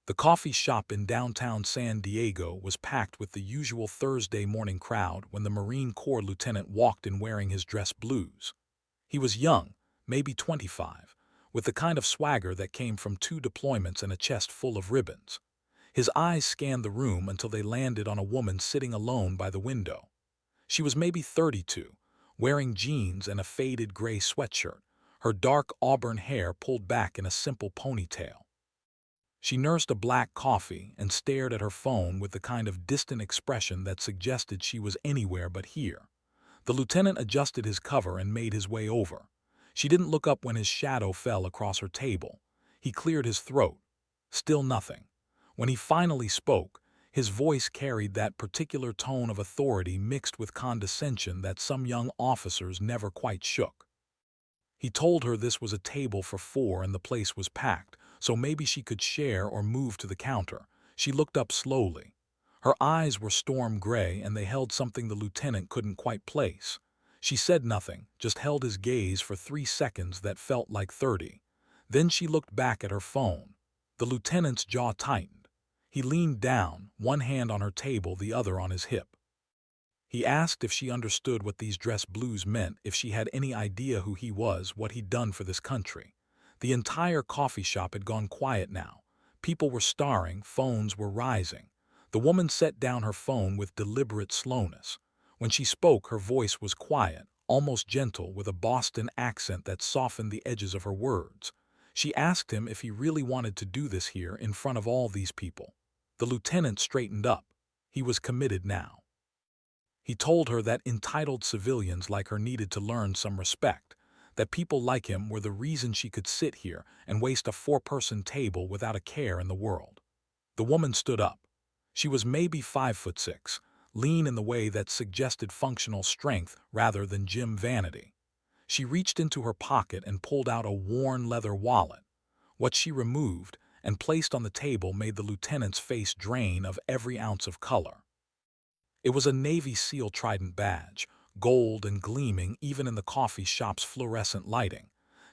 The coffee shop in downtown San Diego was packed with the usual Thursday morning crowd when the Marine Corps lieutenant walked in wearing his dress blues. He was young, maybe 25, with the kind of swagger that came from 2 deployments and a chest full of ribbons. His eyes scanned the room until they landed on a woman sitting alone by the window. She was maybe 32, wearing jeans and a faded gray sweatshirt, her dark auburn hair pulled back in a simple ponytail. She nursed a black coffee and stared at her phone with the kind of distant expression that suggested she was anywhere but here. The lieutenant adjusted his cover and made his way over. She didn't look up when his shadow fell across her table. He cleared his throat. Still nothing. When he finally spoke, his voice carried that particular tone of authority mixed with condescension that some young officers never quite shook. He told her this was a table for 4 and the place was packed, so maybe she could share or move to the counter. She looked up slowly. Her eyes were storm gray and they held something the lieutenant couldn't quite place. She said nothing, just held his gaze for 3 seconds that felt like 30. Then she looked back at her phone. The lieutenant's jaw tightened. He leaned down, one hand on her table, the other on his hip. He asked if she understood what these dress blues meant, if she had any idea who he was, what he'd done for this country. The entire coffee shop had gone quiet now. People were staring, phones were rising. The woman set down her phone with deliberate slowness. When she spoke, her voice was quiet, almost gentle, with a Boston accent that softened the edges of her words. She asked him if he really wanted to do this here in front of all these people. The lieutenant straightened up. He was committed now. He told her that entitled civilians like her needed to learn some respect, that people like him were the reason she could sit here and waste a 4-person table without a care in the world. The woman stood up. She was maybe 5'6", lean in the way that suggested functional strength rather than gym vanity. She reached into her pocket and pulled out a worn leather wallet. What she removed and placed on the table made the lieutenant's face drain of every ounce of color. It was a Navy SEAL Trident badge, gold and gleaming even in the coffee shop's fluorescent lighting.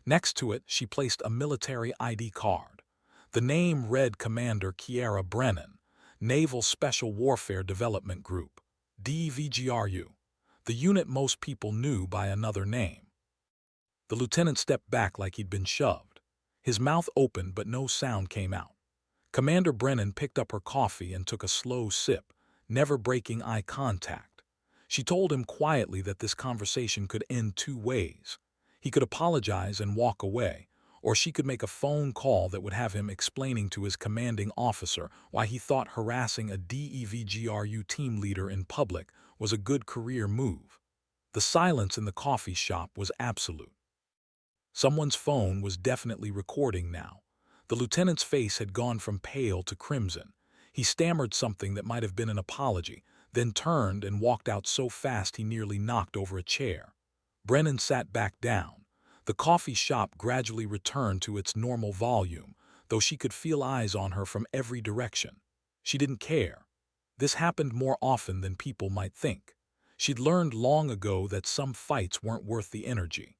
Next to it, she placed a military ID card. The name read Commander Kiera Brennan, Naval Special Warfare Development Group, DVGRU, the unit most people knew by another name. The lieutenant stepped back like he'd been shoved. His mouth opened but no sound came out. Commander Brennan picked up her coffee and took a slow sip, never breaking eye contact. She told him quietly that this conversation could end 2 ways. He could apologize and walk away, or she could make a phone call that would have him explaining to his commanding officer why he thought harassing a DEVGRU team leader in public was a good career move. The silence in the coffee shop was absolute. Someone's phone was definitely recording now. The lieutenant's face had gone from pale to crimson. He stammered something that might have been an apology, then turned and walked out so fast he nearly knocked over a chair. Brennan sat back down. The coffee shop gradually returned to its normal volume, though she could feel eyes on her from every direction. She didn't care. This happened more often than people might think. She'd learned long ago that some fights weren't worth the energy.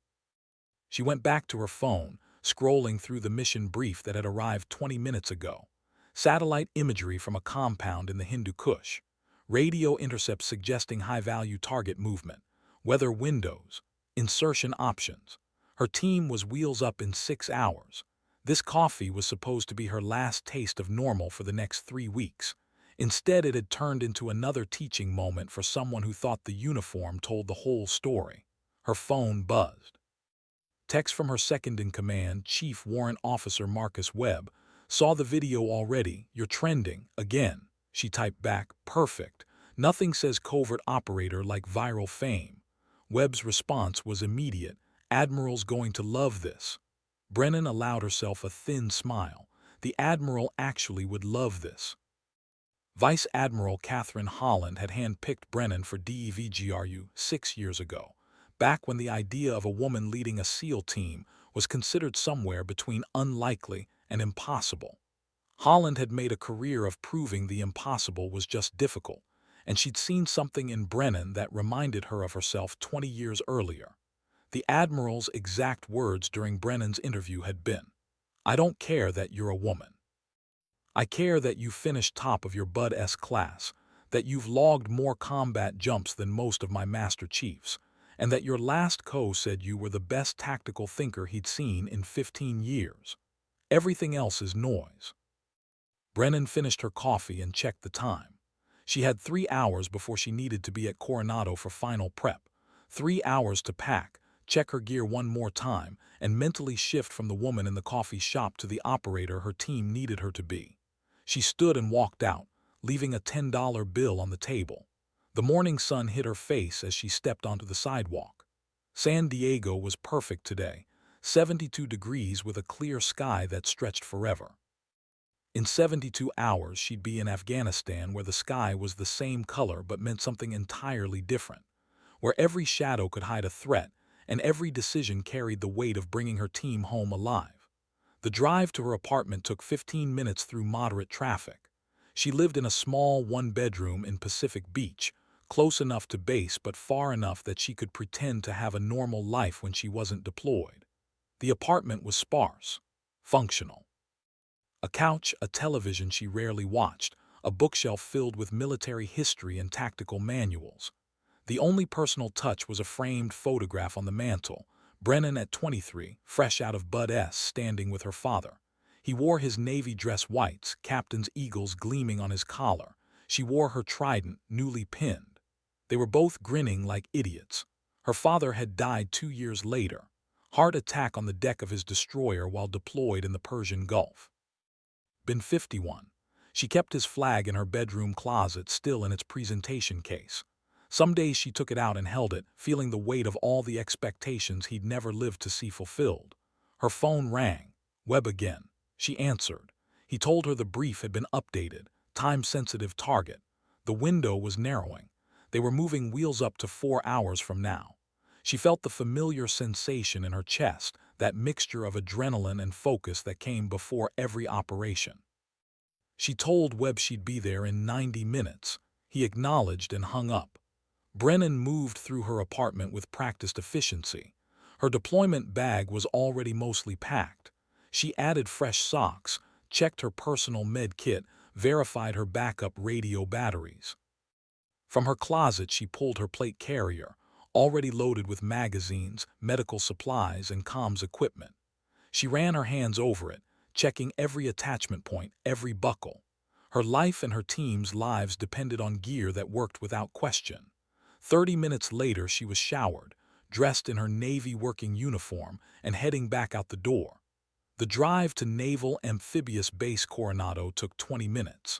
She went back to her phone, scrolling through the mission brief that had arrived 20 minutes ago. Satellite imagery from a compound in the Hindu Kush. Radio intercepts suggesting high-value target movement. Weather windows. Insertion options. Her team was wheels up in 6 hours. This coffee was supposed to be her last taste of normal for the next 3 weeks. Instead, it had turned into another teaching moment for someone who thought the uniform told the whole story. Her phone buzzed. Text from her second-in-command, Chief Warrant Officer Marcus Webb. Saw the video already. You're trending. Again. She typed back, perfect. Nothing says covert operator like viral fame. Webb's response was immediate. Admiral's going to love this. Brennan allowed herself a thin smile. The Admiral actually would love this. Vice Admiral Catherine Holland had handpicked Brennan for DEVGRU 6 years ago, back when the idea of a woman leading a SEAL team was considered somewhere between unlikely and impossible. Holland had made a career of proving the impossible was just difficult, and she'd seen something in Brennan that reminded her of herself 20 years earlier. The Admiral's exact words during Brennan's interview had been, "I don't care that you're a woman. I care that you finished top of your Bud S class, that you've logged more combat jumps than most of my Master Chiefs, and that your last co said you were the best tactical thinker he'd seen in 15 years. Everything else is noise." Brennan finished her coffee and checked the time. She had 3 hours before she needed to be at Coronado for final prep. 3 hours to pack, check her gear one more time, and mentally shift from the woman in the coffee shop to the operator her team needed her to be. She stood and walked out, leaving a $10 bill on the table. The morning sun hit her face as she stepped onto the sidewalk. San Diego was perfect today, 72 degrees with a clear sky that stretched forever. In 72 hours, she'd be in Afghanistan, where the sky was the same color but meant something entirely different, where every shadow could hide a threat and every decision carried the weight of bringing her team home alive. The drive to her apartment took 15 minutes through moderate traffic. She lived in a small one-bedroom in Pacific Beach, close enough to base but far enough that she could pretend to have a normal life when she wasn't deployed. The apartment was sparse, functional. A couch, a television she rarely watched, a bookshelf filled with military history and tactical manuals. The only personal touch was a framed photograph on the mantel, Brennan at 23, fresh out of Bud S, standing with her father. He wore his navy dress whites, captain's eagles gleaming on his collar. She wore her trident, newly pinned. They were both grinning like idiots. Her father had died 2 years later, heart attack on the deck of his destroyer while deployed in the Persian Gulf. Been 51. She kept his flag in her bedroom closet, still in its presentation case. Some days she took it out and held it, feeling the weight of all the expectations he'd never lived to see fulfilled. Her phone rang. Webb again. She answered. He told her the brief had been updated. Time-sensitive target. The window was narrowing. They were moving wheels up to 4 hours from now. She felt the familiar sensation in her chest, that mixture of adrenaline and focus that came before every operation. She told Webb she'd be there in 90 minutes. He acknowledged and hung up. Brennan moved through her apartment with practiced efficiency. Her deployment bag was already mostly packed. She added fresh socks, checked her personal med kit, verified her backup radio batteries. From her closet she pulled her plate carrier, already loaded with magazines, medical supplies, and comms equipment. She ran her hands over it, checking every attachment point, every buckle. Her life and her team's lives depended on gear that worked without question. 30 minutes later she was showered, dressed in her Navy working uniform, and heading back out the door. The drive to Naval Amphibious Base Coronado took 20 minutes.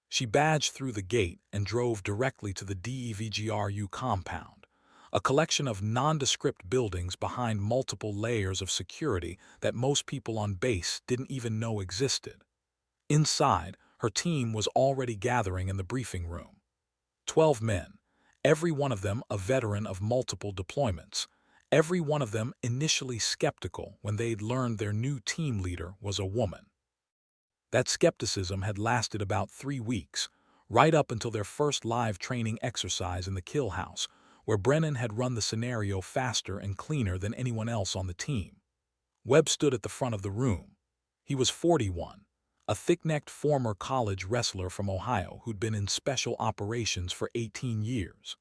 She badged through the gate and drove directly to the DEVGRU compound, a collection of nondescript buildings behind multiple layers of security that most people on base didn't even know existed. Inside, her team was already gathering in the briefing room. 12 men, every one of them a veteran of multiple deployments, every one of them initially skeptical when they'd learned their new team leader was a woman. That skepticism had lasted about 3 weeks, right up until their first live training exercise in the kill house, where Brennan had run the scenario faster and cleaner than anyone else on the team. Webb stood at the front of the room. He was 41, a thick-necked former college wrestler from Ohio who'd been in special operations for 18 years.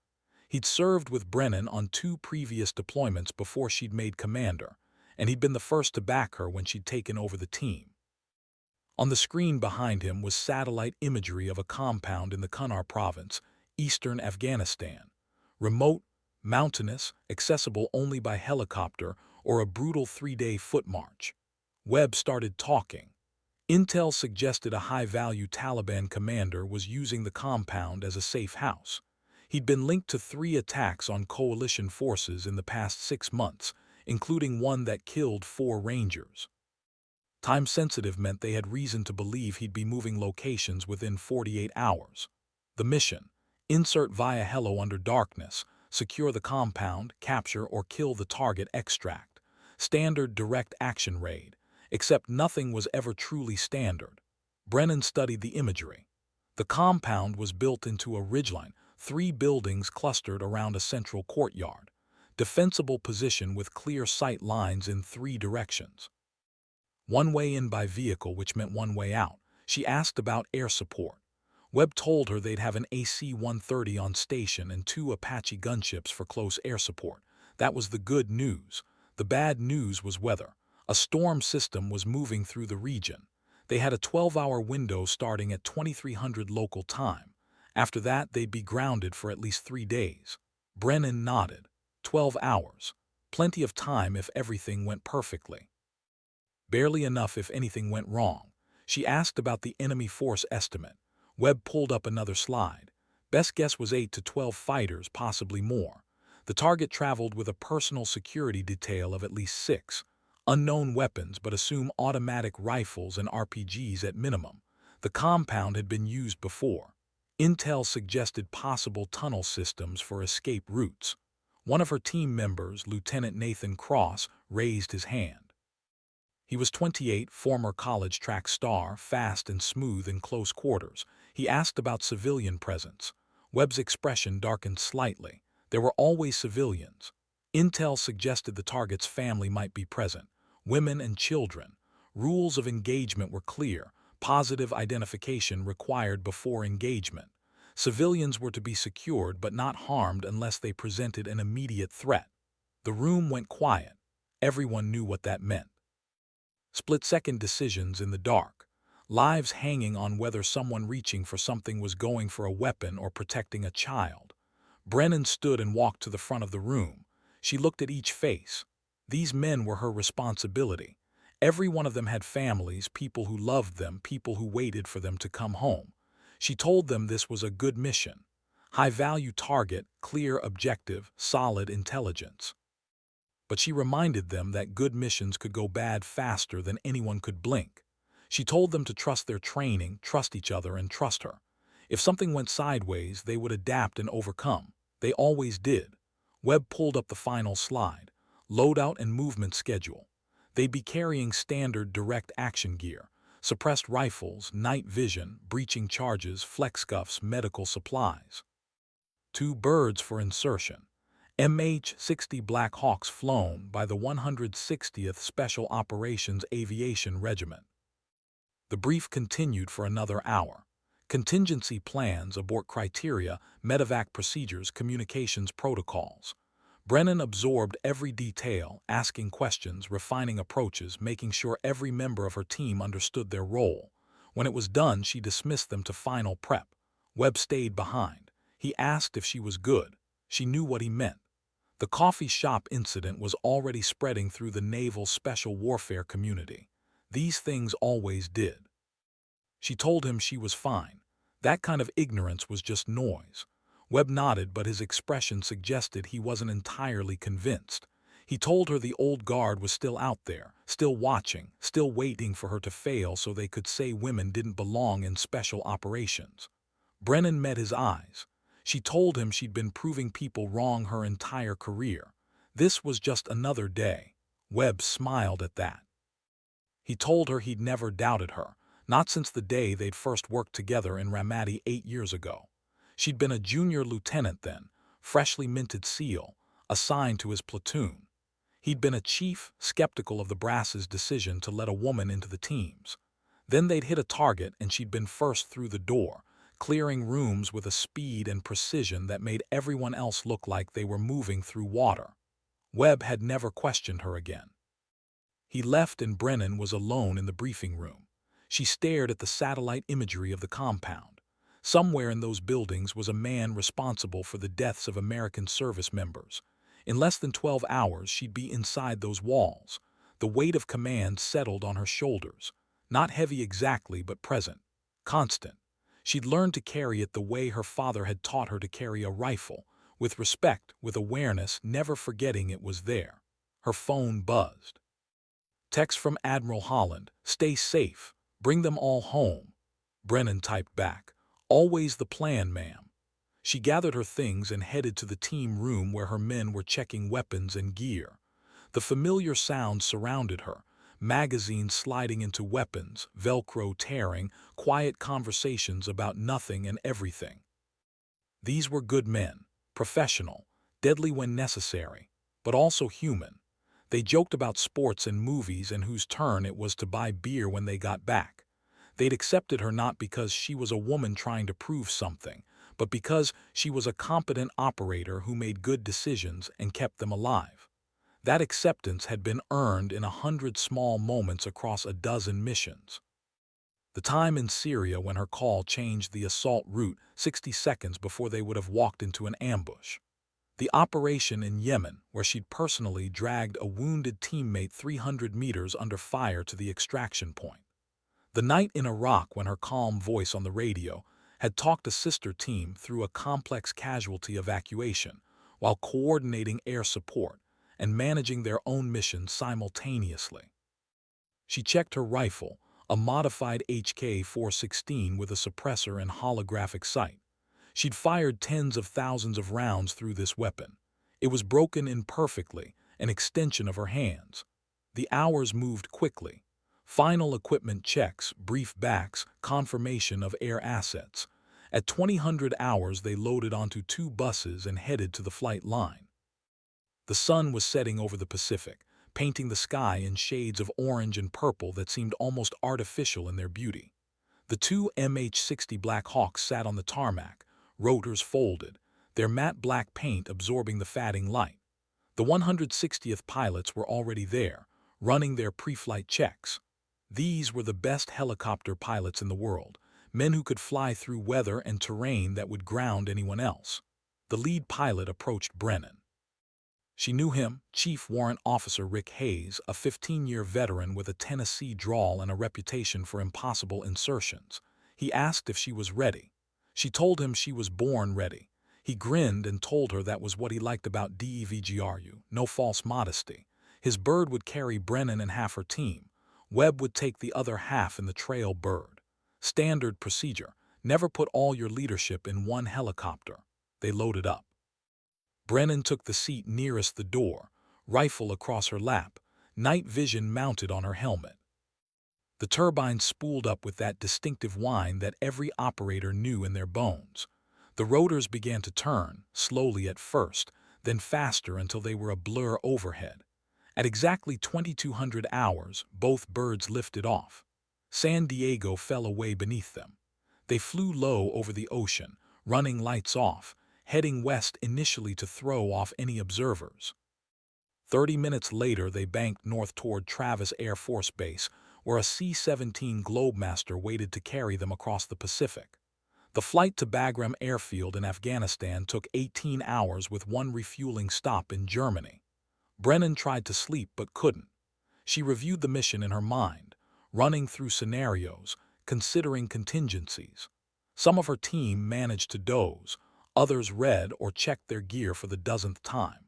He'd served with Brennan on 2 previous deployments before she'd made commander, and he'd been the first to back her when she'd taken over the team. On the screen behind him was satellite imagery of a compound in the Kunar province, eastern Afghanistan. Remote, mountainous, accessible only by helicopter or a brutal 3-day foot march. Webb started talking. Intel suggested a high-value Taliban commander was using the compound as a safe house. He'd been linked to 3 attacks on coalition forces in the past 6 months, including one that killed 4 Rangers. Time-sensitive meant they had reason to believe he'd be moving locations within 48 hours. The mission: insert via helo under darkness, secure the compound, capture or kill the target, extract. Standard direct action raid, except nothing was ever truly standard. Brennan studied the imagery. The compound was built into a ridgeline, 3 buildings clustered around a central courtyard. Defensible position with clear sight lines in 3 directions. One way in by vehicle, which meant one way out. She asked about air support. Webb told her they'd have an AC-130 on station and 2 Apache gunships for close air support. That was the good news. The bad news was weather. A storm system was moving through the region. They had a 12-hour window starting at 2300 local time. After that, they'd be grounded for at least 3 days. Brennan nodded. 12 hours. Plenty of time if everything went perfectly. Barely enough if anything went wrong. She asked about the enemy force estimate. Webb pulled up another slide. Best guess was 8 to 12 fighters, possibly more. The target traveled with a personal security detail of at least 6. Unknown weapons, but assume automatic rifles and RPGs at minimum. The compound had been used before. Intel suggested possible tunnel systems for escape routes. One of her team members, Lieutenant Nathan Cross, raised his hand. He was 28, former college track star, fast and smooth in close quarters. He asked about civilian presence. Webb's expression darkened slightly. There were always civilians. Intel suggested the target's family might be present. Women and children. Rules of engagement were clear. Positive identification required before engagement. Civilians were to be secured but not harmed unless they presented an immediate threat. The room went quiet. Everyone knew what that meant. Split-second decisions in the dark. Lives hanging on whether someone reaching for something was going for a weapon or protecting a child. Brennan stood and walked to the front of the room. She looked at each face. These men were her responsibility. Every one of them had families, people who loved them, people who waited for them to come home. She told them this was a good mission. High-value target, clear objective, solid intelligence. But she reminded them that good missions could go bad faster than anyone could blink. She told them to trust their training, trust each other, and trust her. If something went sideways, they would adapt and overcome. They always did. Webb pulled up the final slide. Loadout and movement schedule. They'd be carrying standard direct action gear, suppressed rifles, night vision, breaching charges, flex cuffs, medical supplies. 2 birds for insertion. MH-60 Black Hawks flown by the 160th Special Operations Aviation Regiment. The brief continued for another hour. Contingency plans, abort criteria, medevac procedures, communications protocols. Brennan absorbed every detail, asking questions, refining approaches, making sure every member of her team understood their role. When it was done, she dismissed them to final prep. Webb stayed behind. He asked if she was good. She knew what he meant. The coffee shop incident was already spreading through the naval special warfare community. These things always did. She told him she was fine. That kind of ignorance was just noise. Webb nodded, but his expression suggested he wasn't entirely convinced. He told her the old guard was still out there, still watching, still waiting for her to fail so they could say women didn't belong in special operations. Brennan met his eyes. She told him she'd been proving people wrong her entire career. This was just another day. Webb smiled at that. He told her he'd never doubted her, not since the day they'd first worked together in Ramadi 8 years ago. She'd been a junior lieutenant then, freshly minted SEAL, assigned to his platoon. He'd been a chief, skeptical of the brass's decision to let a woman into the teams. Then they'd hit a target and she'd been first through the door, clearing rooms with a speed and precision that made everyone else look like they were moving through water. Webb had never questioned her again. He left and Brennan was alone in the briefing room. She stared at the satellite imagery of the compound. Somewhere in those buildings was a man responsible for the deaths of American service members. In less than 12 hours, she'd be inside those walls. The weight of command settled on her shoulders. Not heavy exactly, but present. Constant. She'd learned to carry it the way her father had taught her to carry a rifle, with respect, with awareness, never forgetting it was there. Her phone buzzed. Text from Admiral Holland, "Stay safe. Bring them all home." Brennan typed back, "Always the plan, ma'am." She gathered her things and headed to the team room where her men were checking weapons and gear. The familiar sounds surrounded her, magazines sliding into weapons, Velcro tearing, quiet conversations about nothing and everything. These were good men, professional, deadly when necessary, but also human. They joked about sports and movies and whose turn it was to buy beer when they got back. They'd accepted her not because she was a woman trying to prove something, but because she was a competent operator who made good decisions and kept them alive. That acceptance had been earned in 100 small moments across a dozen missions. The time in Syria when her call changed the assault route 60 seconds before they would have walked into an ambush. The operation in Yemen, where she'd personally dragged a wounded teammate 300 meters under fire to the extraction point. The night in Iraq when her calm voice on the radio had talked a sister team through a complex casualty evacuation while coordinating air support and managing their own mission simultaneously. She checked her rifle, a modified HK-416 with a suppressor and holographic sight. She'd fired tens of thousands of rounds through this weapon. It was broken imperfectly, an extension of her hands. The hours moved quickly. Final equipment checks, brief backs, confirmation of air assets. At 2000 hours they loaded onto 2 buses and headed to the flight line. The sun was setting over the Pacific, painting the sky in shades of orange and purple that seemed almost artificial in their beauty. The 2 MH-60 Black Hawks sat on the tarmac, rotors folded, their matte black paint absorbing the fading light. The 160th pilots were already there, running their pre-flight checks. These were the best helicopter pilots in the world, men who could fly through weather and terrain that would ground anyone else. The lead pilot approached Brennan. She knew him, Chief Warrant Officer Rick Hayes, a 15-year veteran with a Tennessee drawl and a reputation for impossible insertions. He asked if she was ready. She told him she was born ready. He grinned and told her that was what he liked about DEVGRU, no false modesty. His bird would carry Brennan and half her team. Webb would take the other half in the trail bird. Standard procedure, never put all your leadership in one helicopter. They loaded up. Brennan took the seat nearest the door, rifle across her lap, night vision mounted on her helmet. The turbines spooled up with that distinctive whine that every operator knew in their bones. The rotors began to turn, slowly at first, then faster until they were a blur overhead. At exactly 2200 hours, both birds lifted off. San Diego fell away beneath them. They flew low over the ocean, running lights off, heading west initially to throw off any observers. 30 minutes later, they banked north toward Travis Air Force Base, where a C-17 Globemaster waited to carry them across the Pacific. The flight to Bagram Airfield in Afghanistan took 18 hours with one refueling stop in Germany. Brennan tried to sleep but couldn't. She reviewed the mission in her mind, running through scenarios, considering contingencies. Some of her team managed to doze, others read or checked their gear for the dozenth time.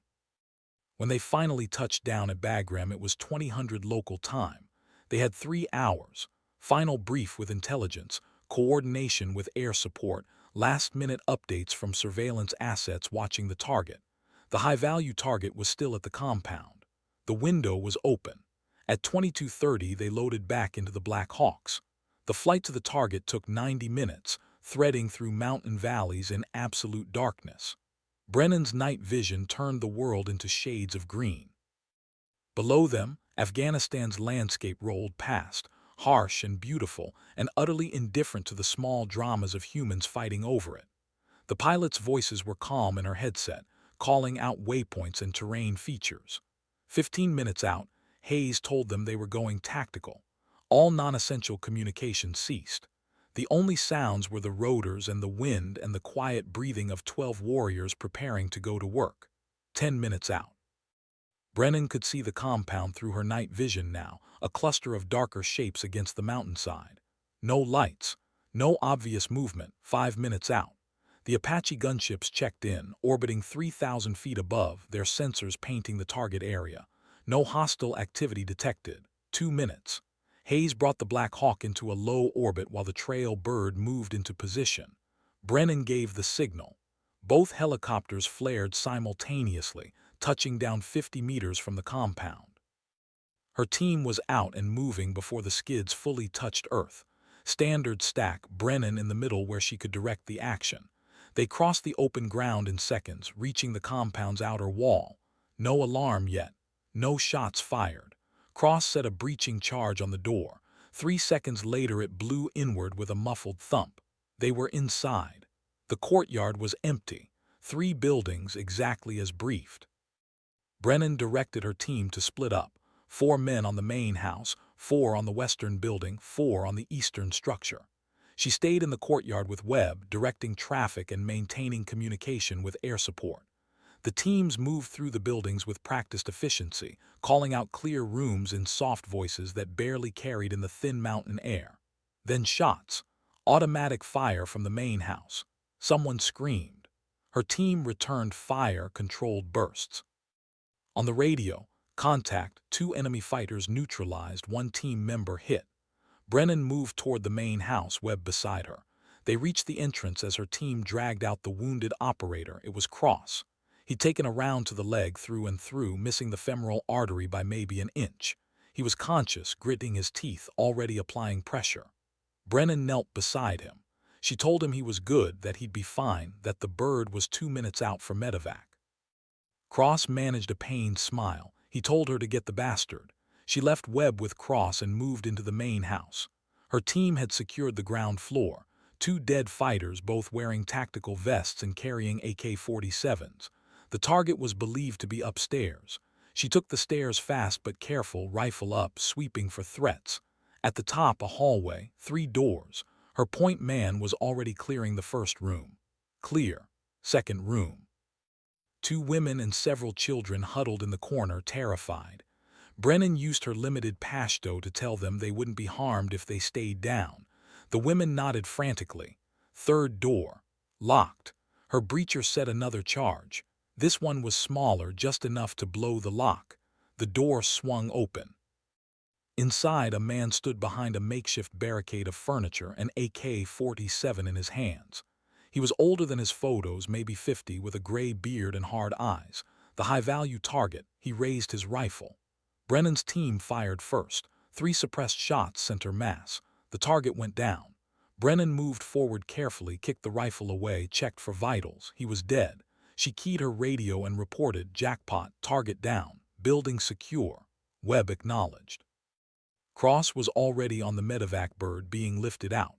When they finally touched down at Bagram, it was 2000 local time. They had 3 hours, final brief with intelligence, coordination with air support, last-minute updates from surveillance assets watching the target. The high-value target was still at the compound. The window was open. At 22:30, they loaded back into the Black Hawks. The flight to the target took 90 minutes, threading through mountain valleys in absolute darkness. Brennan's night vision turned the world into shades of green. Below them, Afghanistan's landscape rolled past, harsh and beautiful and utterly indifferent to the small dramas of humans fighting over it. The pilots' voices were calm in her headset, calling out waypoints and terrain features. 15 minutes out, Hayes told them they were going tactical. All non-essential communication ceased. The only sounds were the rotors and the wind and the quiet breathing of 12 warriors preparing to go to work. 10 minutes out. Brennan could see the compound through her night vision now, a cluster of darker shapes against the mountainside. No lights, no obvious movement. 5 minutes out. The Apache gunships checked in, orbiting 3,000 feet above, their sensors painting the target area. No hostile activity detected. 2 minutes. Hayes brought the Black Hawk into a low orbit while the trail bird moved into position. Brennan gave the signal. Both helicopters flared simultaneously, touching down 50 meters from the compound. Her team was out and moving before the skids fully touched Earth. Standard stack, Brennan in the middle where she could direct the action. They crossed the open ground in seconds, reaching the compound's outer wall. No alarm yet. No shots fired. Cross set a breaching charge on the door. 3 seconds later it blew inward with a muffled thump. They were inside. The courtyard was empty. 3 buildings exactly as briefed. Brennan directed her team to split up. 4 men on the main house, 4 on the western building, 4 on the eastern structure. She stayed in the courtyard with Webb, directing traffic and maintaining communication with air support. The teams moved through the buildings with practiced efficiency, calling out clear rooms in soft voices that barely carried in the thin mountain air. Then shots. Automatic fire from the main house. Someone screamed. Her team returned fire-controlled bursts. On the radio, contact, 2 enemy fighters neutralized, 1 team member hit. Brennan moved toward the main house, Webb beside her. They reached the entrance as her team dragged out the wounded operator. It was Cross. He'd taken a round to the leg through and through, missing the femoral artery by maybe an inch. He was conscious, gritting his teeth, already applying pressure. Brennan knelt beside him. She told him he was good, that he'd be fine, that the bird was 2 minutes out for medevac. Cross managed a pained smile. He told her to get the bastard. She left Webb with Cross and moved into the main house. Her team had secured the ground floor. 2 dead fighters, both wearing tactical vests and carrying AK-47s. The target was believed to be upstairs. She took the stairs fast but careful, rifle up, sweeping for threats. At the top, a hallway, 3 doors. Her point man was already clearing the first room. Clear. Second room. 2 women and several children huddled in the corner, terrified. Brennan used her limited Pashto to tell them they wouldn't be harmed if they stayed down. The women nodded frantically. Third door. Locked. Her breacher set another charge. This one was smaller, just enough to blow the lock. The door swung open. Inside, a man stood behind a makeshift barricade of furniture, an AK-47 in his hands. He was older than his photos, maybe 50, with a gray beard and hard eyes. The high-value target. He raised his rifle. Brennan's team fired first. 3 suppressed shots sent her mass. The target went down. Brennan moved forward carefully, kicked the rifle away, checked for vitals. He was dead. She keyed her radio and reported, "Jackpot, target down, building secure." Webb acknowledged. Cross was already on the medevac bird, being lifted out.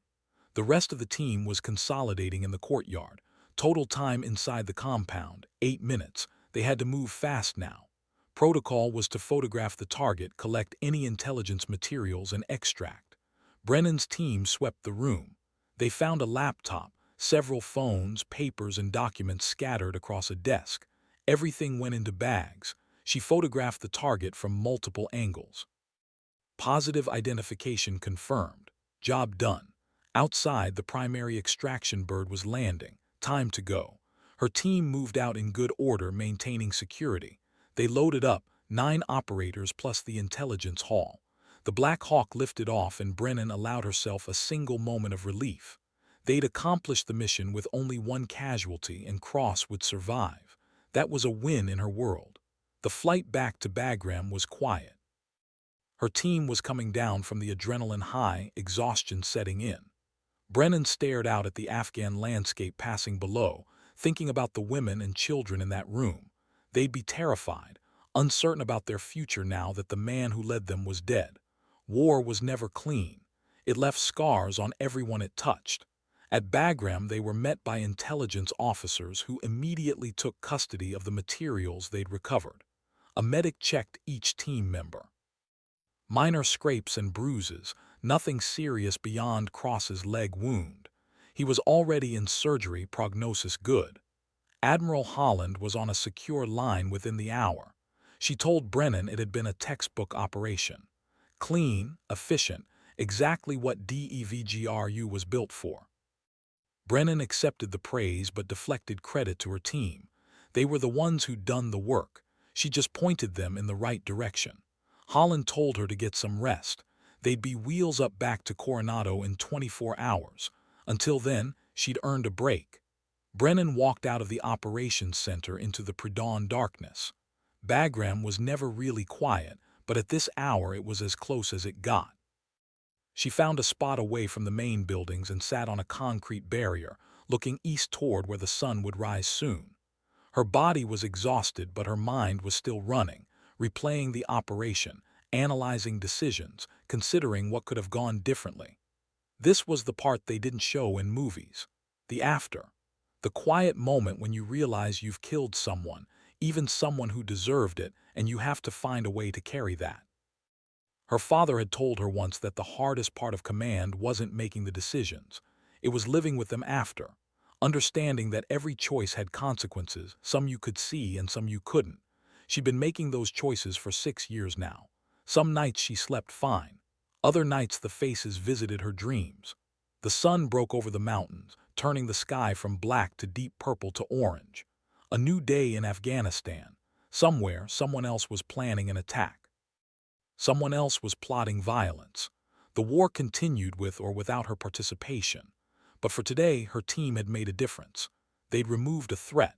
The rest of the team was consolidating in the courtyard. Total time inside the compound, 8 minutes. They had to move fast now. Protocol was to photograph the target, collect any intelligence materials, and extract. Brennan's team swept the room. They found a laptop, several phones, papers, and documents scattered across a desk. Everything went into bags. She photographed the target from multiple angles. Positive identification confirmed. Job done. Outside, the primary extraction bird was landing. Time to go. Her team moved out in good order, maintaining security. They loaded up, 9 operators plus the intelligence hall. The Black Hawk lifted off and Brennan allowed herself a single moment of relief. They'd accomplished the mission with only 1 casualty, and Cross would survive. That was a win in her world. The flight back to Bagram was quiet. Her team was coming down from the adrenaline high, exhaustion setting in. Brennan stared out at the Afghan landscape passing below, thinking about the women and children in that room. They'd be terrified, uncertain about their future now that the man who led them was dead. War was never clean. It left scars on everyone it touched. At Bagram, they were met by intelligence officers who immediately took custody of the materials they'd recovered. A medic checked each team member. Minor scrapes and bruises, nothing serious beyond Cross's leg wound. He was already in surgery, prognosis good. Admiral Holland was on a secure line within the hour. She told Brennan it had been a textbook operation. Clean, efficient, exactly what DEVGRU was built for. Brennan accepted the praise but deflected credit to her team. They were the ones who'd done the work. She just pointed them in the right direction. Holland told her to get some rest. They'd be wheels up back to Coronado in 24 hours. Until then, she'd earned a break. Brennan walked out of the operations center into the pre-dawn darkness. Bagram was never really quiet, but at this hour it was as close as it got. She found a spot away from the main buildings and sat on a concrete barrier, looking east toward where the sun would rise soon. Her body was exhausted, but her mind was still running, replaying the operation, analyzing decisions, considering what could have gone differently. This was the part they didn't show in movies. The after. The quiet moment when you realize you've killed someone, even someone who deserved it, and you have to find a way to carry that. Her father had told her once that the hardest part of command wasn't making the decisions. It was living with them after, understanding that every choice had consequences, some you could see and some you couldn't. She'd been making those choices for 6 years now. Some nights she slept fine. Other nights the faces visited her dreams. The sun broke over the mountains, turning the sky from black to deep purple to orange. A new day in Afghanistan. Somewhere, someone else was planning an attack. Someone else was plotting violence. The war continued with or without her participation. But for today, her team had made a difference. They'd removed a threat.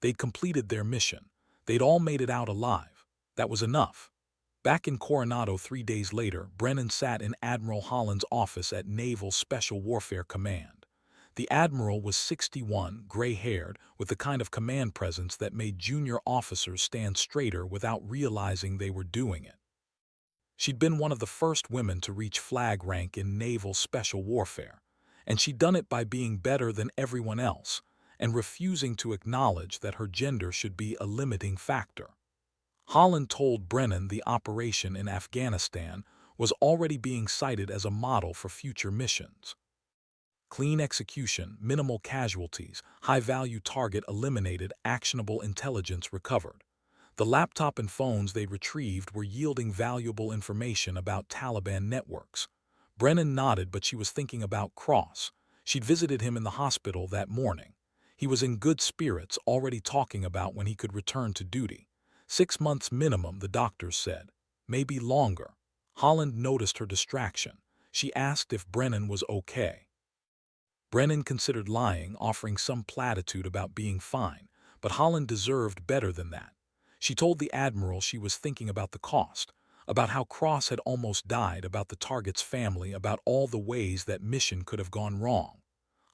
They'd completed their mission. They'd all made it out alive. That was enough. Back in Coronado 3 days later, Brennan sat in Admiral Holland's office at Naval Special Warfare Command. The admiral was 61, gray-haired, with the kind of command presence that made junior officers stand straighter without realizing they were doing it. She'd been one of the first women to reach flag rank in naval special warfare, and she'd done it by being better than everyone else and refusing to acknowledge that her gender should be a limiting factor. Holland told Brennan the operation in Afghanistan was already being cited as a model for future missions. Clean execution, minimal casualties, high-value target eliminated, actionable intelligence recovered. The laptop and phones they retrieved were yielding valuable information about Taliban networks. Brennan nodded, but she was thinking about Cross. She'd visited him in the hospital that morning. He was in good spirits, already talking about when he could return to duty. 6 months minimum, the doctors said. Maybe longer. Holland noticed her distraction. She asked if Brennan was okay. Brennan considered lying, offering some platitude about being fine, but Holland deserved better than that. She told the admiral she was thinking about the cost, about how Cross had almost died, about the target's family, about all the ways that mission could have gone wrong.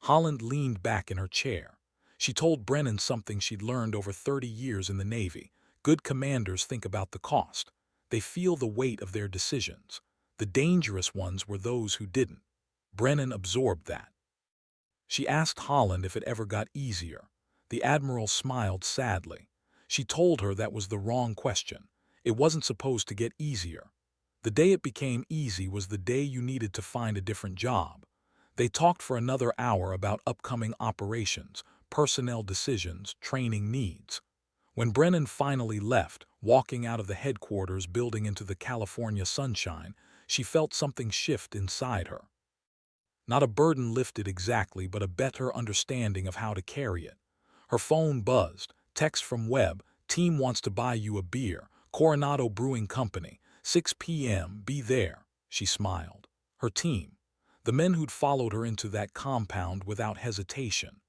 Holland leaned back in her chair. She told Brennan something she'd learned over 30 years in the Navy. Good commanders think about the cost. They feel the weight of their decisions. The dangerous ones were those who didn't. Brennan absorbed that. She asked Holland if it ever got easier. The admiral smiled sadly. She told her that was the wrong question. It wasn't supposed to get easier. The day it became easy was the day you needed to find a different job. They talked for another hour about upcoming operations, personnel decisions, training needs. When Brennan finally left, walking out of the headquarters building into the California sunshine, she felt something shift inside her. Not a burden lifted exactly, but a better understanding of how to carry it. Her phone buzzed. Text from Webb, team wants to buy you a beer, Coronado Brewing Company, 6 p.m., be there. She smiled. Her team. The men who'd followed her into that compound without hesitation,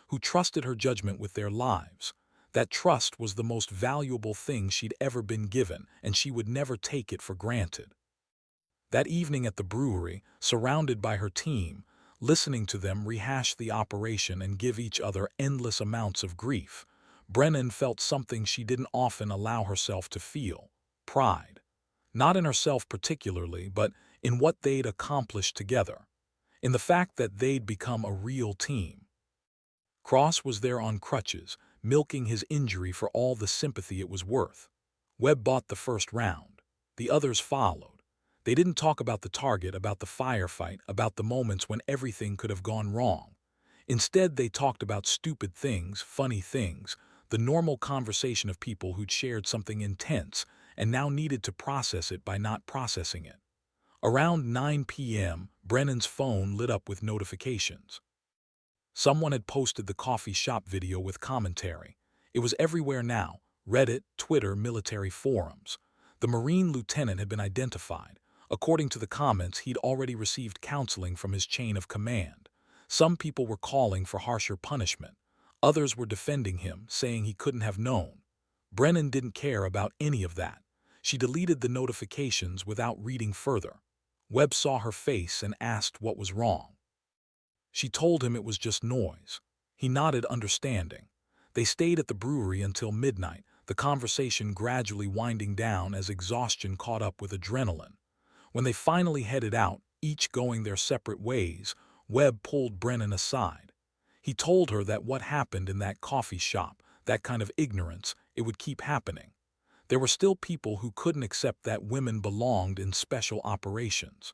who trusted her judgment with their lives. That trust was the most valuable thing she'd ever been given, and she would never take it for granted. That evening at the brewery, surrounded by her team, listening to them rehash the operation and give each other endless amounts of grief, Brennan felt something she didn't often allow herself to feel: pride. Not in herself particularly, but in what they'd accomplished together, in the fact that they'd become a real team. Cross was there on crutches, milking his injury for all the sympathy it was worth. Webb bought the first round. The others followed. They didn't talk about the target, about the firefight, about the moments when everything could have gone wrong. Instead, they talked about stupid things, funny things, the normal conversation of people who'd shared something intense and now needed to process it by not processing it. Around 9 p.m., Brennan's phone lit up with notifications. Someone had posted the coffee shop video with commentary. It was everywhere now: Reddit, Twitter, military forums. The Marine lieutenant had been identified. According to the comments, he'd already received counseling from his chain of command. Some people were calling for harsher punishment. Others were defending him, saying he couldn't have known. Brennan didn't care about any of that. She deleted the notifications without reading further. Webb saw her face and asked what was wrong. She told him it was just noise. He nodded, understanding. They stayed at the brewery until midnight, the conversation gradually winding down as exhaustion caught up with adrenaline. When they finally headed out, each going their separate ways, Webb pulled Brennan aside. He told her that what happened in that coffee shop, that kind of ignorance, it would keep happening. There were still people who couldn't accept that women belonged in special operations,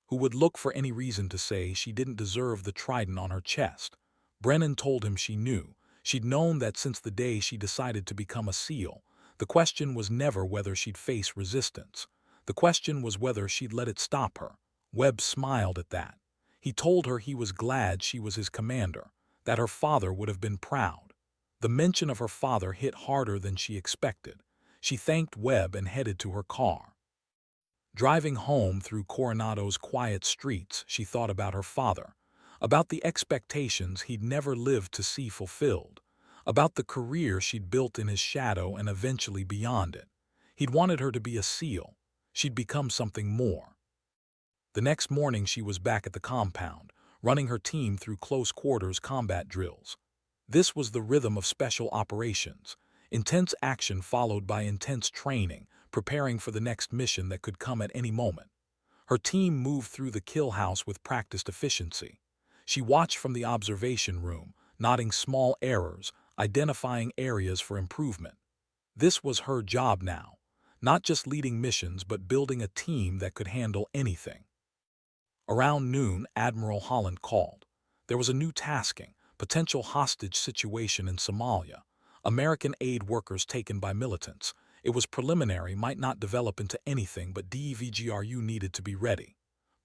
who would look for any reason to say she didn't deserve the trident on her chest. Brennan told him she knew. She'd known that since the day she decided to become a SEAL. The question was never whether she'd face resistance. The question was whether she'd let it stop her. Webb smiled at that. He told her he was glad she was his commander, that her father would have been proud. The mention of her father hit harder than she expected. She thanked Webb and headed to her car. Driving home through Coronado's quiet streets, she thought about her father, about the expectations he'd never lived to see fulfilled, about the career she'd built in his shadow and eventually beyond it. He'd wanted her to be a SEAL. She'd become something more. The next morning she was back at the compound, running her team through close-quarters combat drills. This was the rhythm of special operations, intense action followed by intense training, preparing for the next mission that could come at any moment. Her team moved through the kill house with practiced efficiency. She watched from the observation room, noting small errors, identifying areas for improvement. This was her job now, not just leading missions but building a team that could handle anything. Around noon, Admiral Holland called. There was a new tasking, potential hostage situation in Somalia. American aid workers taken by militants. It was preliminary, might not develop into anything, but DEVGRU needed to be ready.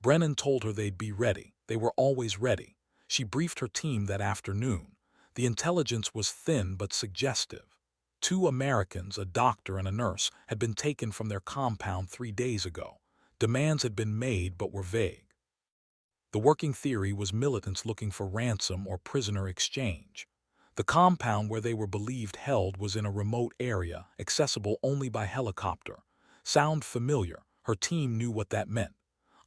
Brennan told her they'd be ready. They were always ready. She briefed her team that afternoon. The intelligence was thin but suggestive. 2 Americans, a doctor and a nurse, had been taken from their compound 3 days ago. Demands had been made but were vague. The working theory was militants looking for ransom or prisoner exchange. The compound where they were believed held was in a remote area, accessible only by helicopter. Sound familiar? Her team knew what that meant.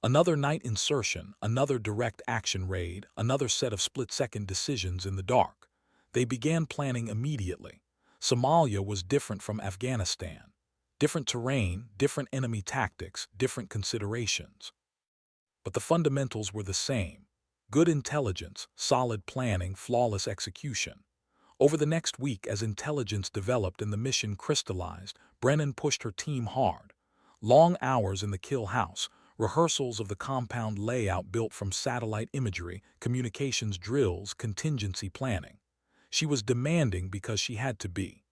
Another night insertion, another direct action raid, another set of split-second decisions in the dark. They began planning immediately. Somalia was different from Afghanistan. Different terrain, different enemy tactics, different considerations. But the fundamentals were the same. Good intelligence, solid planning, flawless execution. Over the next week, as intelligence developed and the mission crystallized, Brennan pushed her team hard. Long hours in the kill house, rehearsals of the compound layout built from satellite imagery, communications drills, contingency planning. She was demanding because she had to be.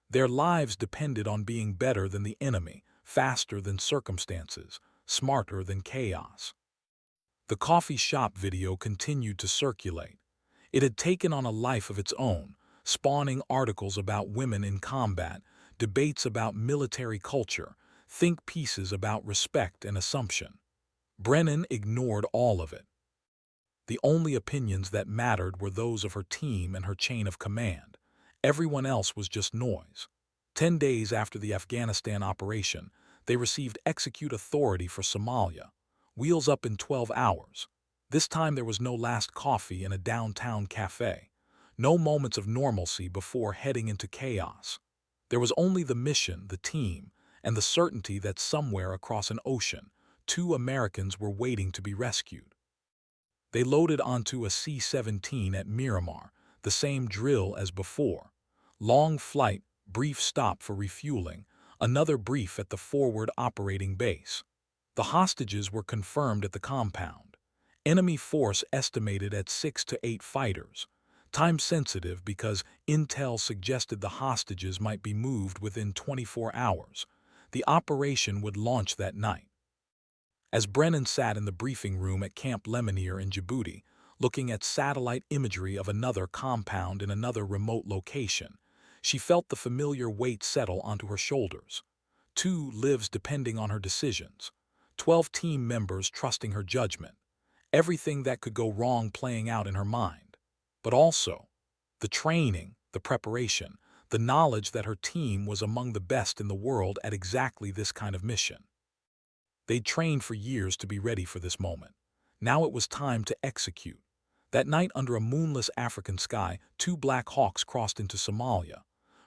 Their lives depended on being better than the enemy, faster than circumstances, smarter than chaos. The coffee shop video continued to circulate. It had taken on a life of its own, spawning articles about women in combat, debates about military culture, think pieces about respect and assumption. Brennan ignored all of it. The only opinions that mattered were those of her team and her chain of command. Everyone else was just noise. 10 days after the Afghanistan operation, they received execute authority for Somalia. Wheels up in 12 hours. This time there was no last coffee in a downtown cafe. No moments of normalcy before heading into chaos. There was only the mission, the team, and the certainty that somewhere across an ocean, 2 Americans were waiting to be rescued. They loaded onto a C-17 at Miramar, the same drill as before. Long flight, brief stop for refueling, another brief at the forward operating base. The hostages were confirmed at the compound. Enemy force estimated at 6 to 8 fighters. Time sensitive because intel suggested the hostages might be moved within 24 hours. The operation would launch that night. As Brennan sat in the briefing room at Camp Lemonnier in Djibouti, looking at satellite imagery of another compound in another remote location, she felt the familiar weight settle onto her shoulders. 2 lives depending on her decisions. 12 team members trusting her judgment. Everything that could go wrong playing out in her mind. But also, the training, the preparation, the knowledge that her team was among the best in the world at exactly this kind of mission. They'd trained for years to be ready for this moment. Now it was time to execute. That night under a moonless African sky, 2 Black Hawks crossed into Somalia.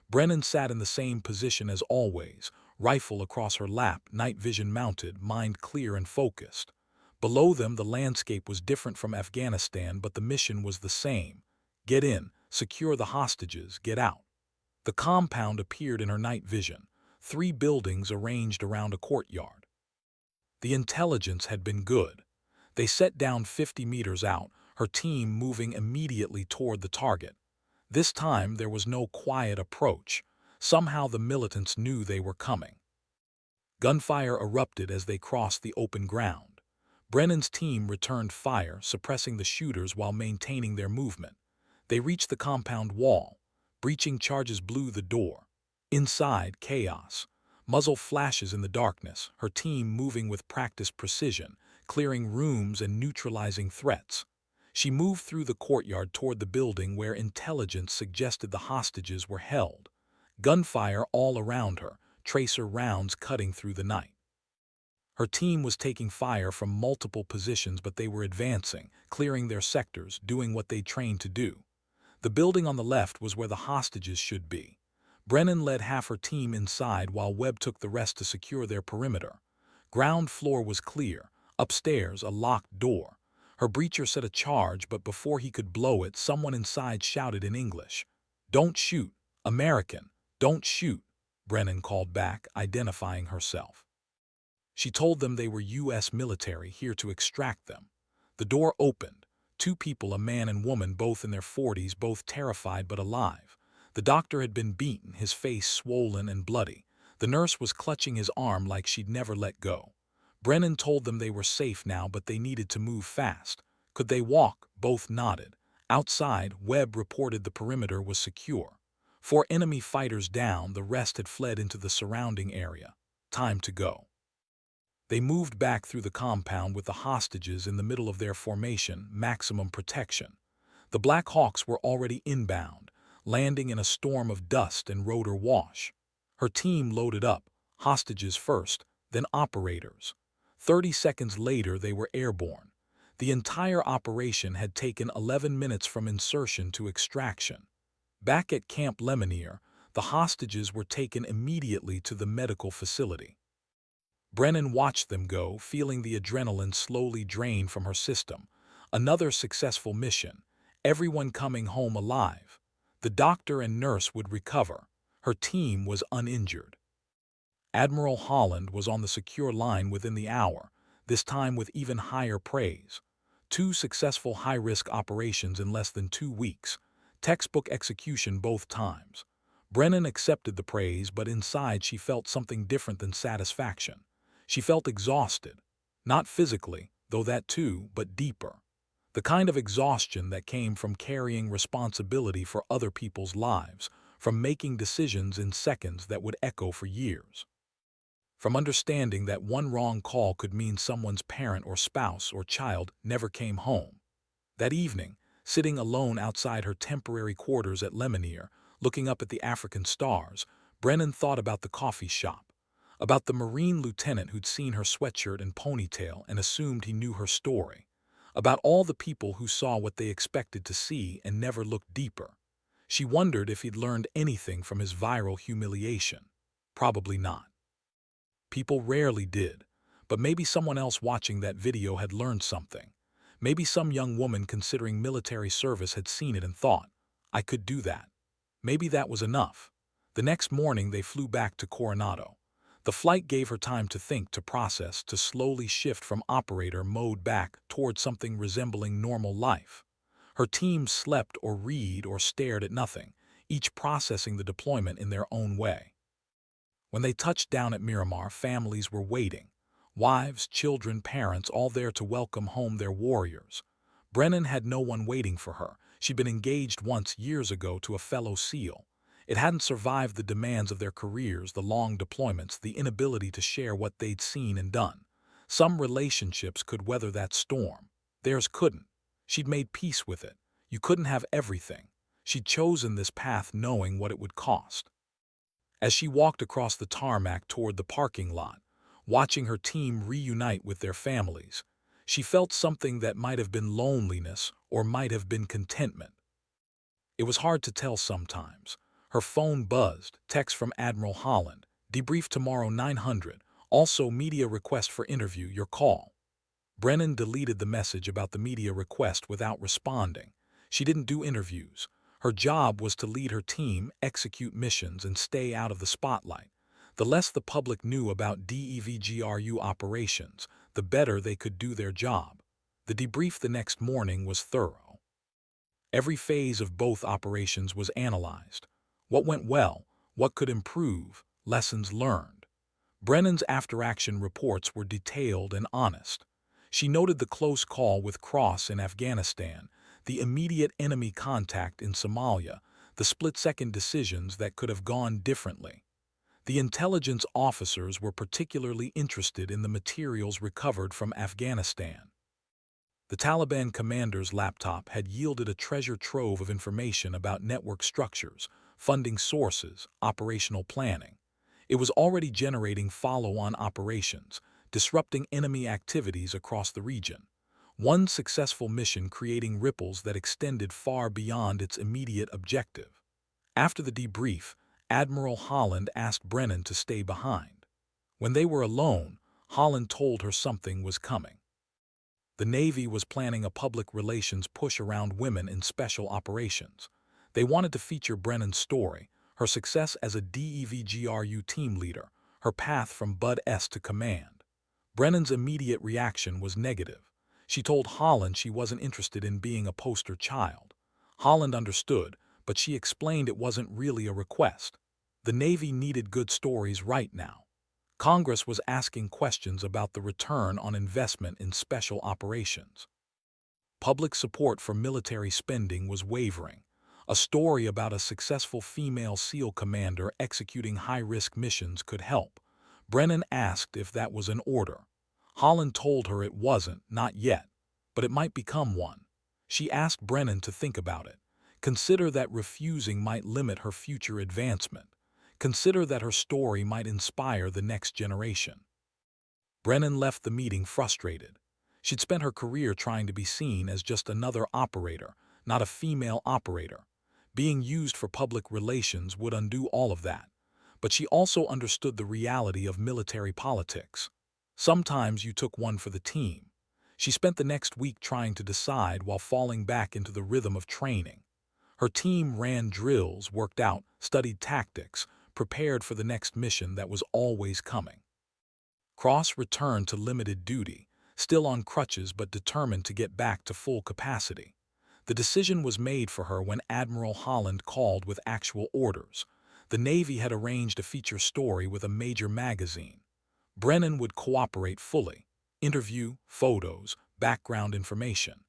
Brennan sat in the same position as always, rifle across her lap, night vision mounted, mind clear and focused. Below them, the landscape was different from Afghanistan, but the mission was the same. Get in, secure the hostages, get out. The compound appeared in her night vision, 3 buildings arranged around a courtyard. The intelligence had been good. They set down 50 meters out, her team moving immediately toward the target. This time there was no quiet approach. Somehow the militants knew they were coming. Gunfire erupted as they crossed the open ground. Brennan's team returned fire, suppressing the shooters while maintaining their movement. They reached the compound wall. Breaching charges blew the door. Inside, chaos. Muzzle flashes in the darkness, her team moving with practiced precision, clearing rooms and neutralizing threats. She moved through the courtyard toward the building where intelligence suggested the hostages were held. Gunfire all around her, tracer rounds cutting through the night. Her team was taking fire from multiple positions, but they were advancing, clearing their sectors, doing what they trained to do. The building on the left was where the hostages should be. Brennan led half her team inside while Webb took the rest to secure their perimeter. Ground floor was clear. Upstairs, a locked door. Her breacher set a charge, but before he could blow it, someone inside shouted in English, "Don't shoot! American! Don't shoot!" Brennan called back, identifying herself. She told them they were U.S. military here to extract them. The door opened. 2 people, a man and woman, both in their 40s, both terrified but alive. The doctor had been beaten, his face swollen and bloody. The nurse was clutching his arm like she'd never let go. Brennan told them they were safe now, but they needed to move fast. Could they walk? Both nodded. Outside, Webb reported the perimeter was secure. 4 enemy fighters down, the rest had fled into the surrounding area. Time to go. They moved back through the compound with the hostages in the middle of their formation, maximum protection. The Black Hawks were already inbound, landing in a storm of dust and rotor wash. Her team loaded up, hostages first, then operators. 30 seconds later, they were airborne. The entire operation had taken 11 minutes from insertion to extraction. Back at Camp Lemonnier, the hostages were taken immediately to the medical facility. Brennan watched them go, feeling the adrenaline slowly drain from her system. Another successful mission, everyone coming home alive. The doctor and nurse would recover. Her team was uninjured. Admiral Holland was on the secure line within the hour, this time with even higher praise. 2 successful high-risk operations in less than 2 weeks. Textbook execution both times. Brennan accepted the praise, but inside she felt something different than satisfaction. She felt exhausted. Not physically, though that too, but deeper. The kind of exhaustion that came from carrying responsibility for other people's lives, from making decisions in seconds that would echo for years. From understanding that one wrong call could mean someone's parent or spouse or child never came home. That evening, sitting alone outside her temporary quarters at Lemonnier, looking up at the African stars, Brennan thought about the coffee shop, about the Marine lieutenant who'd seen her sweatshirt and ponytail and assumed he knew her story, about all the people who saw what they expected to see and never looked deeper. She wondered if he'd learned anything from his viral humiliation. Probably not. People rarely did, but maybe someone else watching that video had learned something. Maybe some young woman considering military service had seen it and thought, I could do that. Maybe that was enough. The next morning they flew back to Coronado. The flight gave her time to think, to process, to slowly shift from operator mode back toward something resembling normal life. Her team slept or read or stared at nothing, each processing the deployment in their own way. When they touched down at Miramar, families were waiting. Wives, children, parents, all there to welcome home their warriors. Brennan had no one waiting for her. She'd been engaged once years ago to a fellow SEAL. It hadn't survived the demands of their careers, the long deployments, the inability to share what they'd seen and done. Some relationships could weather that storm. Theirs couldn't. She'd made peace with it. You couldn't have everything. She'd chosen this path knowing what it would cost. As she walked across the tarmac toward the parking lot, watching her team reunite with their families, she felt something that might have been loneliness or might have been contentment. It was hard to tell sometimes. Her phone buzzed, text from Admiral Holland, Debrief tomorrow 900. Also, media request for interview, your call. Brennan deleted the message about the media request without responding. She didn't do interviews. Her job was to lead her team, execute missions, and stay out of the spotlight. The less the public knew about DEVGRU operations, the better they could do their job. The debrief the next morning was thorough. Every phase of both operations was analyzed. What went well, what could improve, lessons learned. Brennan's after-action reports were detailed and honest. She noted the close call with Cross in Afghanistan, the immediate enemy contact in Somalia, the split-second decisions that could have gone differently. The intelligence officers were particularly interested in the materials recovered from Afghanistan. The Taliban commander's laptop had yielded a treasure trove of information about network structures, funding sources, operational planning. It was already generating follow-on operations, disrupting enemy activities across the region. One successful mission creating ripples that extended far beyond its immediate objective. After the debrief, Admiral Holland asked Brennan to stay behind. When they were alone, Holland told her something was coming. The Navy was planning a public relations push around women in special operations. They wanted to feature Brennan's story, her success as a DEVGRU team leader, her path from Bud S to command. Brennan's immediate reaction was negative. She told Holland she wasn't interested in being a poster child. Holland understood, but she explained it wasn't really a request. The Navy needed good stories right now. Congress was asking questions about the return on investment in special operations. Public support for military spending was wavering. A story about a successful female SEAL commander executing high-risk missions could help. Brennan asked if that was an order. Holland told her it wasn't, not yet, but it might become one. She asked Brennan to think about it. Consider that refusing might limit her future advancement. Consider that her story might inspire the next generation. Brennan left the meeting frustrated. She'd spent her career trying to be seen as just another operator, not a female operator. Being used for public relations would undo all of that. But she also understood the reality of military politics. Sometimes you took one for the team. She spent the next week trying to decide while falling back into the rhythm of training. Her team ran drills, worked out, studied tactics, prepared for the next mission that was always coming. Cross returned to limited duty, still on crutches but determined to get back to full capacity. The decision was made for her when Admiral Holland called with actual orders. The Navy had arranged a feature story with a major magazine. Brennan would cooperate fully. Interview, photos, background information.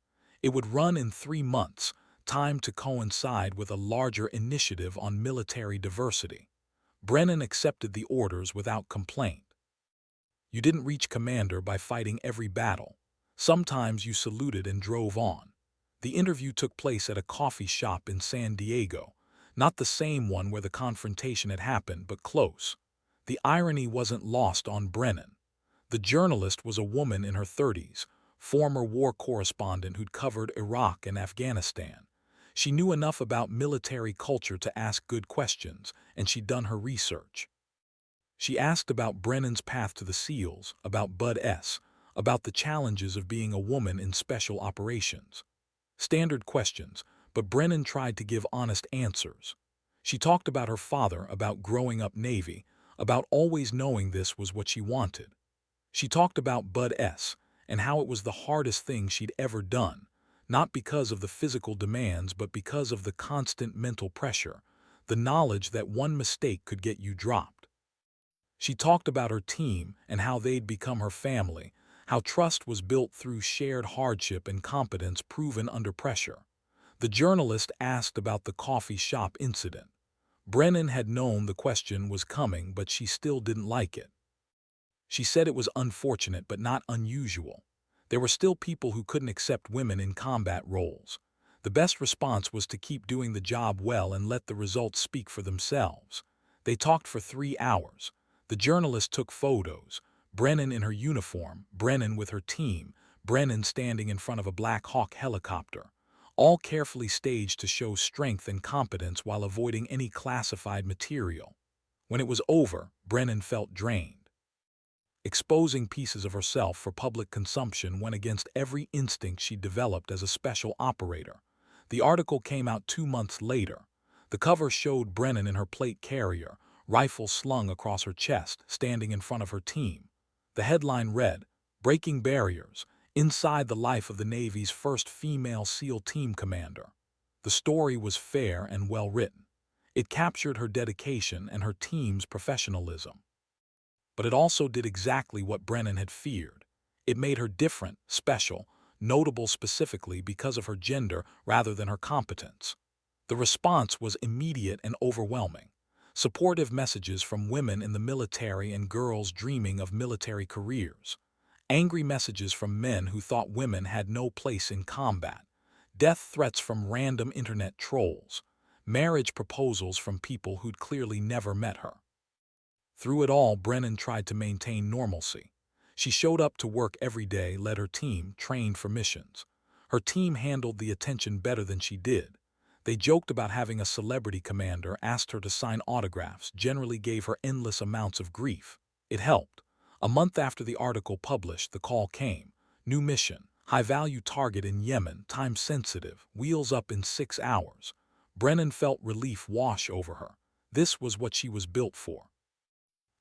It would run in 3 months, timed to coincide with a larger initiative on military diversity. Brennan accepted the orders without complaint. You didn't reach commander by fighting every battle. Sometimes you saluted and drove on. The interview took place at a coffee shop in San Diego, not the same one where the confrontation had happened, but close. The irony wasn't lost on Brennan. The journalist was a woman in her 30s, former war correspondent who'd covered Iraq and Afghanistan. She knew enough about military culture to ask good questions, and she'd done her research. She asked about Brennan's path to the SEALs, about Bud S., about the challenges of being a woman in special operations. Standard questions, but Brennan tried to give honest answers. She talked about her father, about growing up Navy, about always knowing this was what she wanted. She talked about Bud S. and how it was the hardest thing she'd ever done, not because of the physical demands but because of the constant mental pressure, the knowledge that one mistake could get you dropped. She talked about her team and how they'd become her family, how trust was built through shared hardship and competence proven under pressure. The journalist asked about the coffee shop incident. Brennan had known the question was coming, but she still didn't like it. She said it was unfortunate but not unusual. There were still people who couldn't accept women in combat roles. The best response was to keep doing the job well and let the results speak for themselves. They talked for 3 hours. The journalist took photos. Brennan in her uniform, Brennan with her team, Brennan standing in front of a Black Hawk helicopter, all carefully staged to show strength and competence while avoiding any classified material. When it was over, Brennan felt drained. Exposing pieces of herself for public consumption went against every instinct she developed as a special operator. The article came out 2 months later. The cover showed Brennan in her plate carrier, rifle slung across her chest, standing in front of her team. The headline read, "Breaking Barriers, Inside the Life of the Navy's First Female SEAL Team Commander." The story was fair and well written. It captured her dedication and her team's professionalism. But it also did exactly what Brennan had feared. It made her different, special, notable specifically because of her gender rather than her competence. The response was immediate and overwhelming. Supportive messages from women in the military and girls dreaming of military careers. Angry messages from men who thought women had no place in combat. Death threats from random internet trolls. Marriage proposals from people who'd clearly never met her. Through it all, Brennan tried to maintain normalcy. She showed up to work every day, led her team, trained for missions. Her team handled the attention better than she did. They joked about having a celebrity commander, asked her to sign autographs, generally gave her endless amounts of grief. It helped. A month after the article published, the call came. New mission, high-value target in Yemen, time-sensitive, wheels up in 6 hours. Brennan felt relief wash over her. This was what she was built for.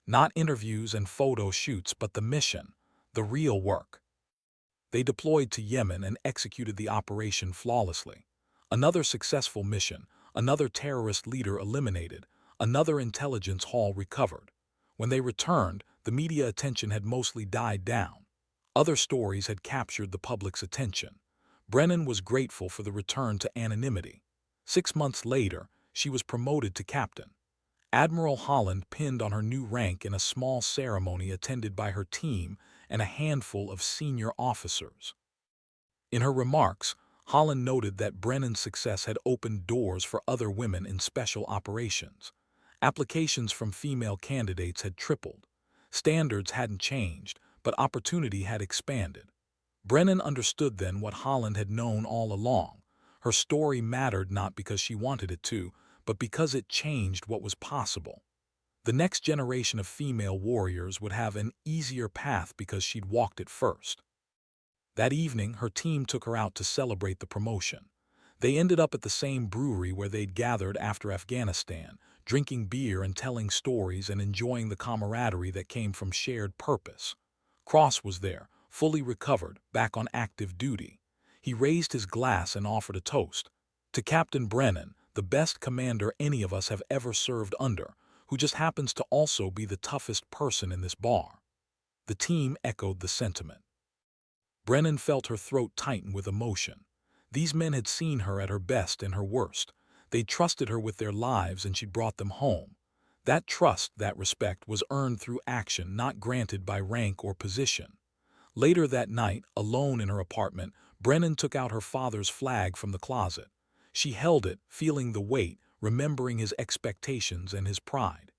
Not interviews and photo shoots, but the mission, the real work. They deployed to Yemen and executed the operation flawlessly. Another successful mission, another terrorist leader eliminated, another intelligence haul recovered. When they returned, the media attention had mostly died down. Other stories had captured the public's attention. Brennan was grateful for the return to anonymity. 6 months later, she was promoted to captain. Admiral Holland pinned on her new rank in a small ceremony attended by her team and a handful of senior officers. In her remarks, Holland noted that Brennan's success had opened doors for other women in special operations. Applications from female candidates had tripled. Standards hadn't changed, but opportunity had expanded. Brennan understood then what Holland had known all along. Her story mattered not because she wanted it to, but because it changed what was possible. The next generation of female warriors would have an easier path because she'd walked it first. That evening, her team took her out to celebrate the promotion. They ended up at the same brewery where they'd gathered after Afghanistan, drinking beer and telling stories and enjoying the camaraderie that came from shared purpose. Cross was there, fully recovered, back on active duty. He raised his glass and offered a toast. To Captain Brennan, the best commander any of us have ever served under, who just happens to also be the toughest person in this bar. The team echoed the sentiment. Brennan felt her throat tighten with emotion. These men had seen her at her best and her worst. They'd trusted her with their lives and she'd brought them home. That trust, that respect, was earned through action, not granted by rank or position. Later that night, alone in her apartment, Brennan took out her father's flag from the closet. She held it, feeling the weight, remembering his expectations and his pride.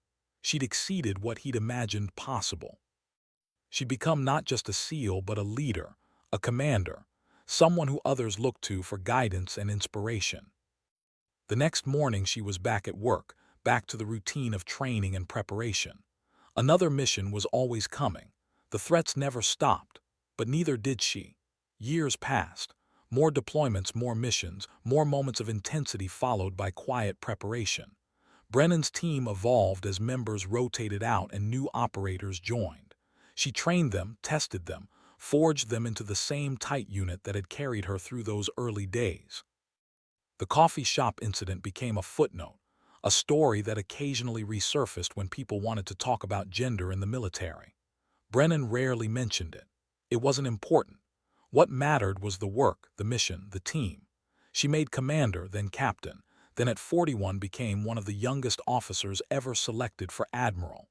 She'd exceeded what he'd imagined possible. She'd become not just a SEAL, but a leader, a commander, someone who others looked to for guidance and inspiration. The next morning she was back at work, back to the routine of training and preparation. Another mission was always coming. The threats never stopped, but neither did she. Years passed. More deployments, more missions, more moments of intensity followed by quiet preparation. Brennan's team evolved as members rotated out and new operators joined. She trained them, tested them, forged them into the same tight unit that had carried her through those early days. The coffee shop incident became a footnote, a story that occasionally resurfaced when people wanted to talk about gender in the military. Brennan rarely mentioned it. It wasn't important. What mattered was the work, the mission, the team. She made commander, then captain, then at 41 became one of the youngest officers ever selected for admiral.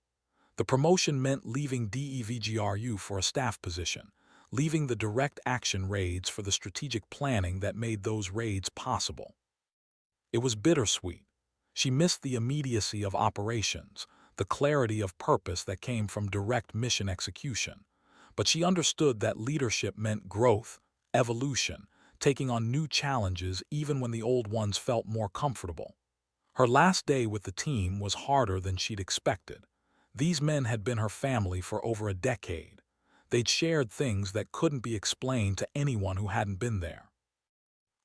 The promotion meant leaving DEVGRU for a staff position, leaving the direct action raids for the strategic planning that made those raids possible. It was bittersweet. She missed the immediacy of operations, the clarity of purpose that came from direct mission execution. But she understood that leadership meant growth, evolution, taking on new challenges even when the old ones felt more comfortable. Her last day with the team was harder than she'd expected. These men had been her family for over a decade. They'd shared things that couldn't be explained to anyone who hadn't been there.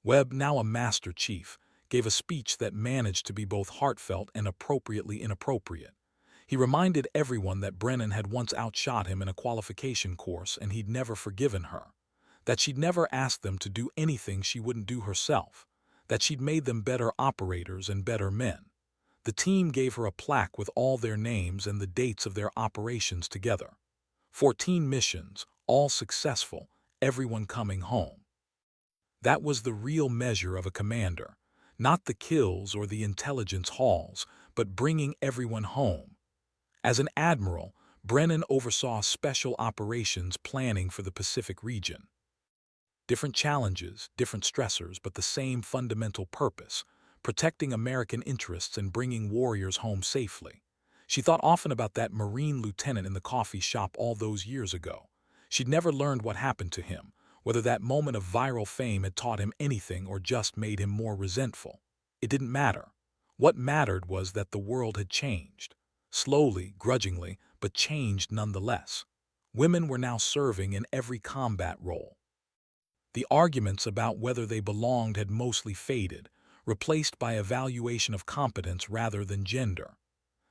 Webb, now a Master Chief, gave a speech that managed to be both heartfelt and appropriately inappropriate. He reminded everyone that Brennan had once outshot him in a qualification course and he'd never forgiven her, that she'd never asked them to do anything she wouldn't do herself, that she'd made them better operators and better men. The team gave her a plaque with all their names and the dates of their operations together. 14 missions, all successful, everyone coming home. That was the real measure of a commander, not the kills or the intelligence hauls, but bringing everyone home. As an admiral, Brennan oversaw special operations planning for the Pacific region. Different challenges, different stressors, but the same fundamental purpose: protecting American interests and bringing warriors home safely. She thought often about that Marine lieutenant in the coffee shop all those years ago. She'd never learned what happened to him, whether that moment of viral fame had taught him anything or just made him more resentful. It didn't matter. What mattered was that the world had changed. Slowly, grudgingly, but changed nonetheless. Women were now serving in every combat role. The arguments about whether they belonged had mostly faded, replaced by evaluation of competence rather than gender.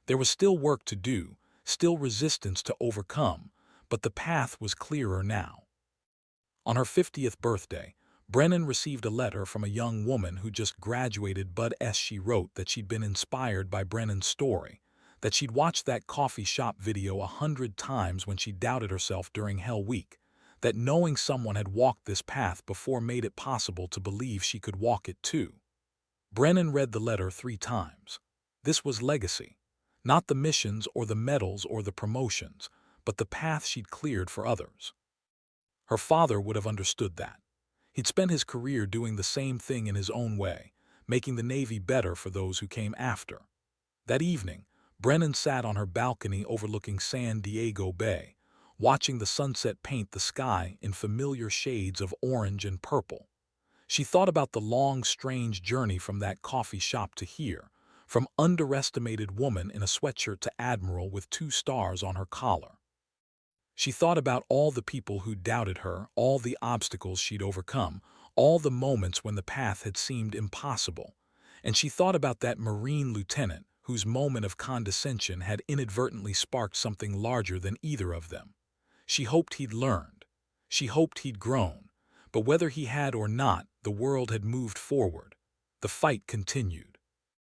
There was still work to do, still resistance to overcome, but the path was clearer now. On her 50th birthday, Brennan received a letter from a young woman who just graduated Bud S. She wrote that she'd been inspired by Brennan's story, that she'd watched that coffee shop video 100 times when she doubted herself during Hell Week, that knowing someone had walked this path before made it possible to believe she could walk it too. Brennan read the letter 3 times. This was legacy. Not the missions or the medals or the promotions, but the path she'd cleared for others. Her father would have understood that. He'd spent his career doing the same thing in his own way, making the Navy better for those who came after. That evening, Brennan sat on her balcony overlooking San Diego Bay, watching the sunset paint the sky in familiar shades of orange and purple. She thought about the long, strange journey from that coffee shop to here, from underestimated woman in a sweatshirt to admiral with 2 stars on her collar. She thought about all the people who doubted her, all the obstacles she'd overcome, all the moments when the path had seemed impossible. And she thought about that Marine lieutenant whose moment of condescension had inadvertently sparked something larger than either of them. She hoped he'd learned. She hoped he'd grown. But whether he had or not, the world had moved forward. The fight continued.